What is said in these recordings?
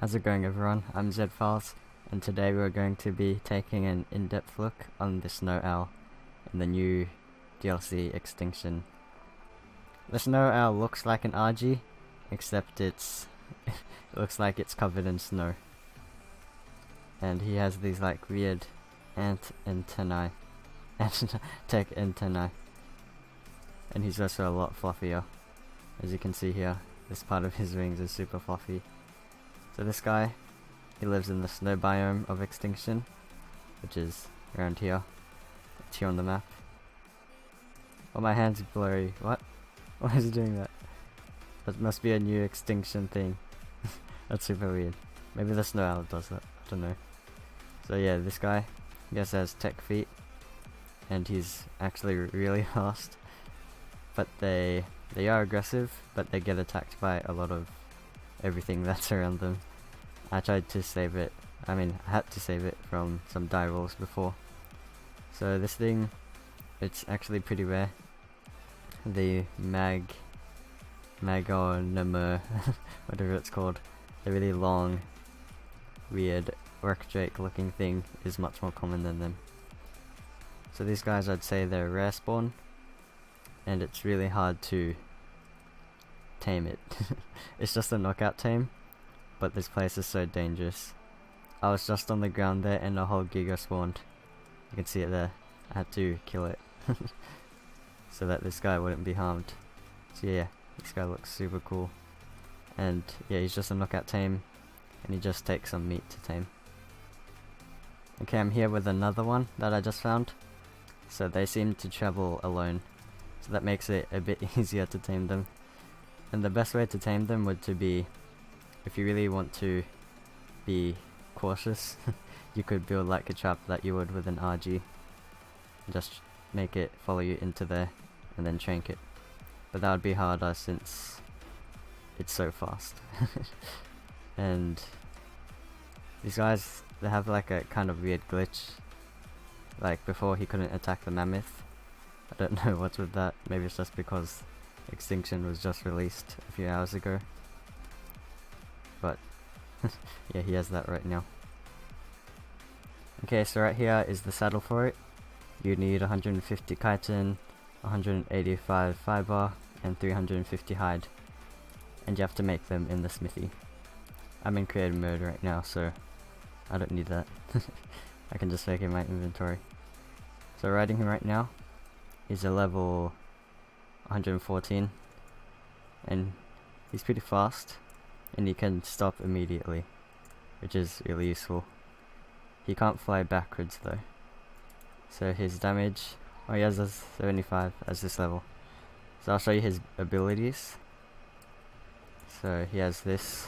How's it going, everyone? I'm Zfiles, and today we're going to be taking an in-depth look on the snow owl in the new DLC Extinction. The snow owl looks like an RG, except it looks like it's covered in snow. And he has these like weird antennae, tech antennae. And he's also a lot fluffier. As you can see here, this part of his wings is super fluffy. So this guy, he lives in the snow biome of Extinction, which is around here. It's here on the map. Oh, my hand's blurry. What? Why is he doing that? That must be a new Extinction thing. That's super weird. Maybe the snow owl does that. I don't know. So yeah, this guy, I guess, has tech feet, and he's actually really fast. But they are aggressive, but they get attacked by a lot of everything that's around them. I tried to save it, I had to save it from some die rolls before. So this thing, it's actually pretty rare. The Magonamur, whatever it's called, the really long, weird orc drake looking thing is much more common than them. So these guys, I'd say they're rare spawn, and it's really hard to tame it. It's just a knockout tame, but this place is so dangerous. I was just on the ground there and a whole giga spawned. You can see it there. I had to kill it so that this guy wouldn't be harmed. So yeah, this guy looks super cool. And yeah, he's just a knockout tame, and he just takes some meat to tame. Okay, I'm here with another one that I just found. So they seem to travel alone, so that makes it a bit easier to tame them. And the best way to tame them would to be, if you really want to be cautious, you could build like a trap that you would with an RG. Just make it follow you into there, and then trank it. But that would be harder since it's so fast. And these guys, they have like a kind of weird glitch. Like before, he couldn't attack the mammoth. I don't know what's with that. Maybe it's just because Extinction was just released a few hours ago. But yeah, he has that right now. Okay, so right here is the saddle for it. You need 150 chitin, 185 fiber, and 350 hide. And you have to make them in the smithy. I'm in creative mode right now, so I don't need that. I can just make it in my inventory. So riding him right now, he's a level 114, and he's pretty fast, and he can stop immediately, which is really useful. He can't fly backwards though. So his damage, oh, he has a 75 as this level. So I'll show you his abilities. So he has this.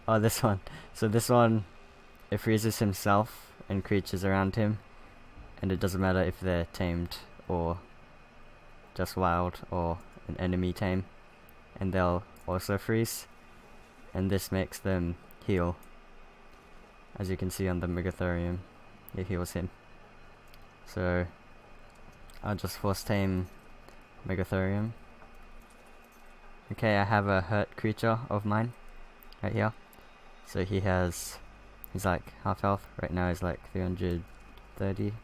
Oh, this one. So this one, it freezes himself and creatures around him, and it doesn't matter if they're tamed or just wild or an enemy tame, and they'll also freeze, and this makes them heal. As you can see on the Megatherium, it heals him. So I'll just force tame Megatherium. Okay, I have a hurt creature of mine right here. So he's like half health right now. He's like 330.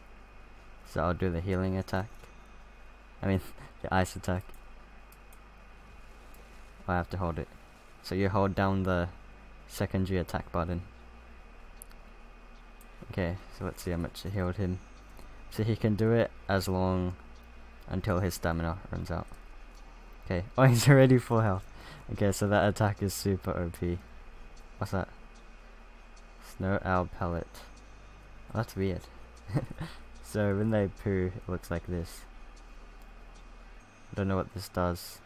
So I'll do the healing attack. The ice attack. I have to hold it. So you hold down the secondary attack button. Okay, so let's see how much I healed him. So he can do it as long until his stamina runs out. Okay, oh, he's already full health. Okay, so that attack is super OP. What's that? Snow owl pellet. Oh, that's weird. So when they poo, it looks like this. I don't know what this does.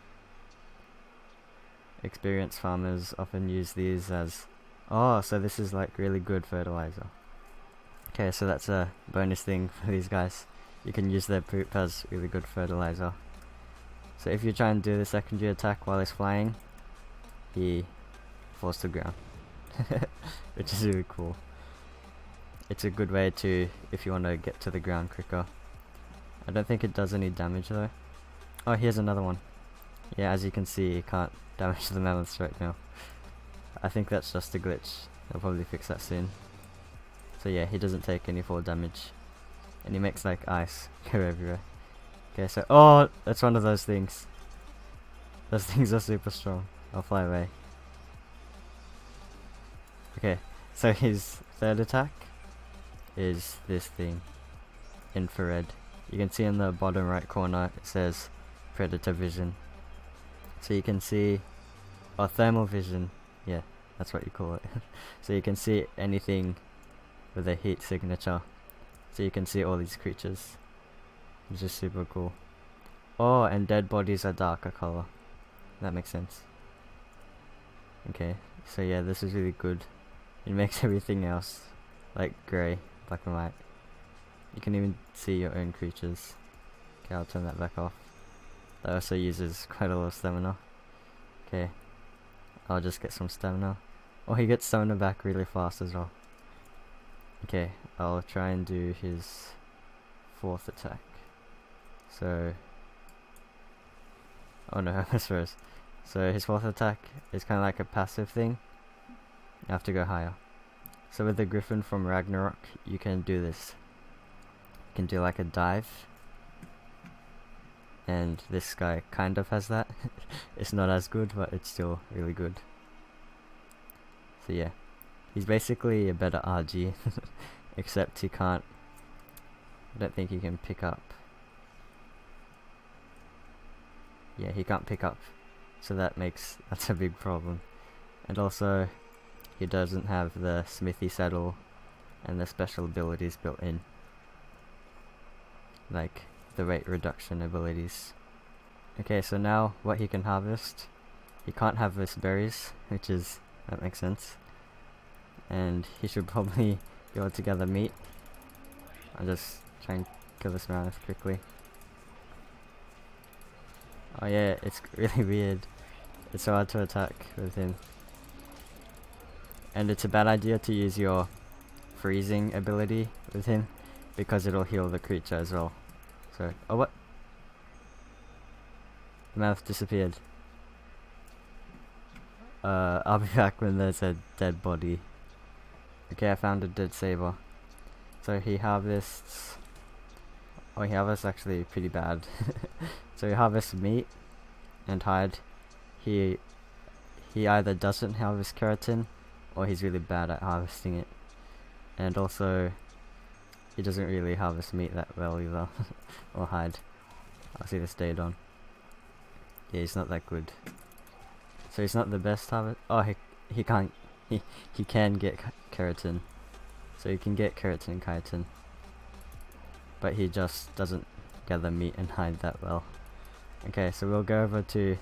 Experienced farmers often use these as... Oh, so this is like really good fertilizer. Okay, so that's a bonus thing for these guys. You can use their poop as really good fertilizer. So if you try and do the secondary attack while he's flying, he falls to the ground. Which is really cool. It's a good way to, if you want to get to the ground quicker. I don't think it does any damage though. Oh, here's another one. Yeah, as you can see, you can't damage the mammoths right now. I think that's just a glitch. They'll probably fix that soon. So yeah, he doesn't take any fall damage. And he makes like ice go everywhere. Okay, so oh, that's one of those things. Those things are super strong. I'll fly away. Okay, so his third attack is this thing. Infrared. You can see in the bottom right corner it says Predator Vision. So you can see, or thermal vision, yeah, that's what you call it. So you can see anything with a heat signature. So you can see all these creatures, which is super cool. Oh, and dead bodies are darker color. That makes sense. Okay, so yeah, this is really good. It makes everything else like grey, black and white. You can even see your own creatures. Okay, I'll turn that back off. That also uses quite a lot of stamina. Okay, I'll just get some stamina. Oh, he gets stamina back really fast as well. Okay, I'll try and do his fourth attack. So, oh no, I missed first. So his fourth attack is kind of like a passive thing. You have to go higher. So with the Griffin from Ragnarok, you can do this. You can do like a dive. And this guy kind of has that. It's not as good, but it's still really good. So yeah, he's basically a better RG, except he can't, I don't think he can pick up. Yeah, he can't pick up, so that's a big problem. And also, he doesn't have the smithy saddle and the special abilities built in, like the rate reduction abilities. Okay, so now what he can harvest, he can't harvest berries, that makes sense. And he should probably be able to gather meat. I'll just try and kill this mammoth quickly. Oh yeah, it's really weird. It's so hard to attack with him. And it's a bad idea to use your freezing ability with him, because it'll heal the creature as well. So, oh what? The mammoth disappeared. I'll be back when there's a dead body. Okay, I found a dead saber. So he harvests... Oh, he harvests actually pretty bad. So he harvests meat and hide. He either doesn't harvest keratin, or he's really bad at harvesting it. And also, he doesn't really harvest meat that well either. Or hide. I'll see the stayed on. Yeah, he's not that good. So he's not the best harvest. Oh, he can't. He can get keratin. So he can get keratin and chitin. But he just doesn't gather meat and hide that well. Okay, so we'll go over to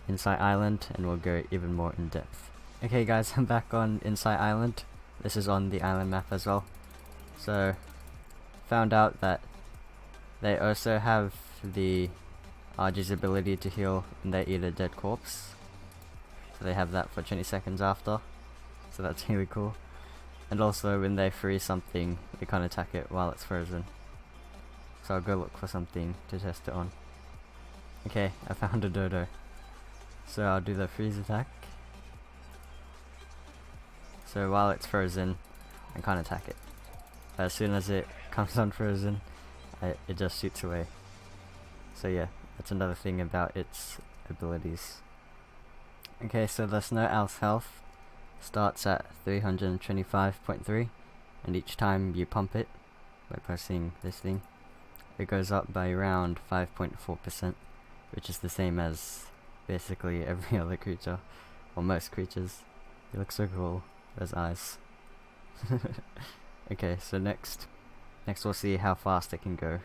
Insight Island and we'll go even more in depth. Okay guys, I'm back on Insight Island. This is on the island map as well. So, found out that they also have the RG's ability to heal when they eat a dead corpse. So they have that for 20 seconds after. So that's really cool. And also when they freeze something, they can't attack it while it's frozen. So I'll go look for something to test it on. Okay, I found a dodo. So I'll do the freeze attack. So while it's frozen, I can't attack it. But as soon as it comes unfrozen, it just shoots away. So yeah, that's another thing about its abilities. Okay, so the Snow Owl's health starts at 325.3, and each time you pump it by pressing this thing, it goes up by around 5.4%, which is the same as basically every other creature, or most creatures. It looks so cool, those eyes. Okay, so next we'll see how fast it can go,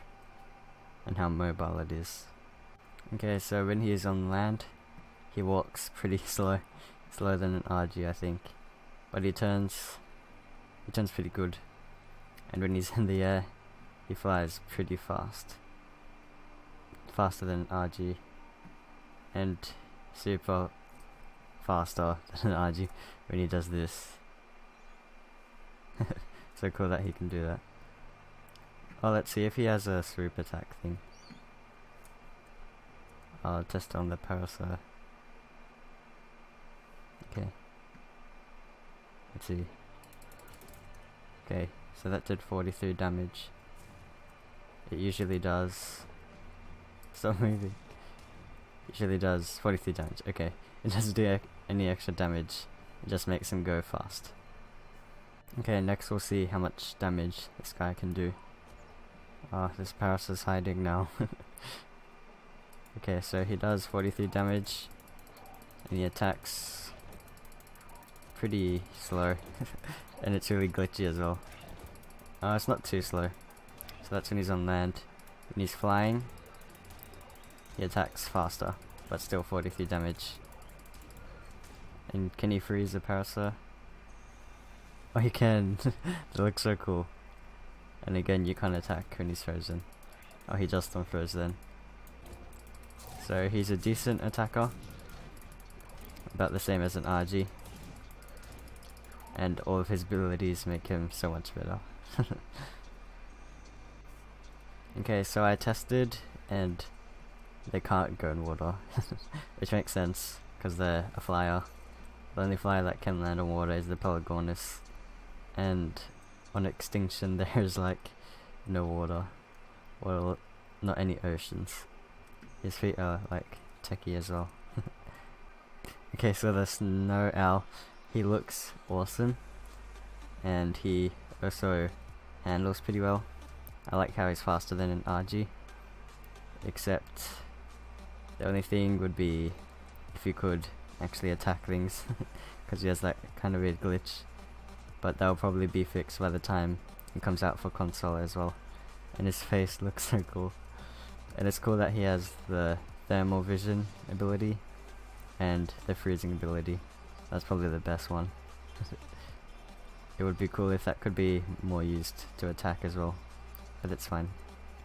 and how mobile it is. Okay, so when he is on land, he walks pretty slower than an RG I think, but he turns pretty good, and when he's in the air, he flies pretty fast, faster than an RG, and super faster than an RG when he does this. So cool that he can do that. Oh, let's see if he has a swoop attack thing. I'll test on the Parasaur. Okay. Let's see. Okay, so that did 43 damage. It usually does... Stop moving. Usually does 43 damage. Okay, it doesn't do any extra damage. It just makes him go fast. Okay, next we'll see how much damage this guy can do. This Paris is hiding now. Okay, so he does 43 damage. And he attacks pretty slow. And it's really glitchy as well. It's not too slow. So that's when he's on land. When he's flying, he attacks faster, but still 43 damage. And can he freeze a Parasaur? Oh, he can! That looks so cool. And again, you can't attack when he's frozen. Oh, he just unfroze then. So he's a decent attacker. About the same as an RG. And all of his abilities make him so much better. Okay, so I tested, and they can't go in water. Which makes sense, because they're a flyer. The only flyer that can land on water is the Pelagornis. And on Extinction there's like no water. Or not any oceans. His feet are like techie as well. Okay, so the Snow Owl, he looks awesome. And he also handles pretty well. I like how he's faster than an RG. Except the only thing would be if you could actually attack things. Because he has that kind of weird glitch. But that'll probably be fixed by the time he comes out for console as well. And his face looks so cool. And it's cool that he has the thermal vision ability and the freezing ability. That's probably the best one. It would be cool if that could be more used to attack as well. But it's fine.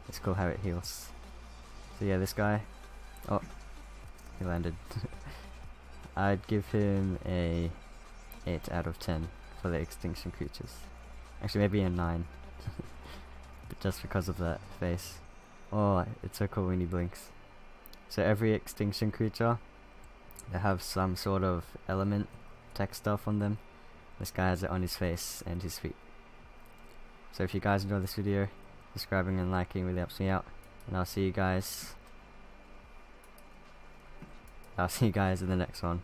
It's cool how it heals. So yeah, this guy... Oh, he landed. I'd give him a 8 out of 10 for the Extinction creatures. Actually, maybe a 9. But just because of that face. Oh, it's so cool when he blinks. So every Extinction creature, they have some sort of element tech stuff on them. This guy has it on his face and his feet. So if you guys enjoyed this video, subscribing and liking really helps me out. And I'll see you guys in the next one.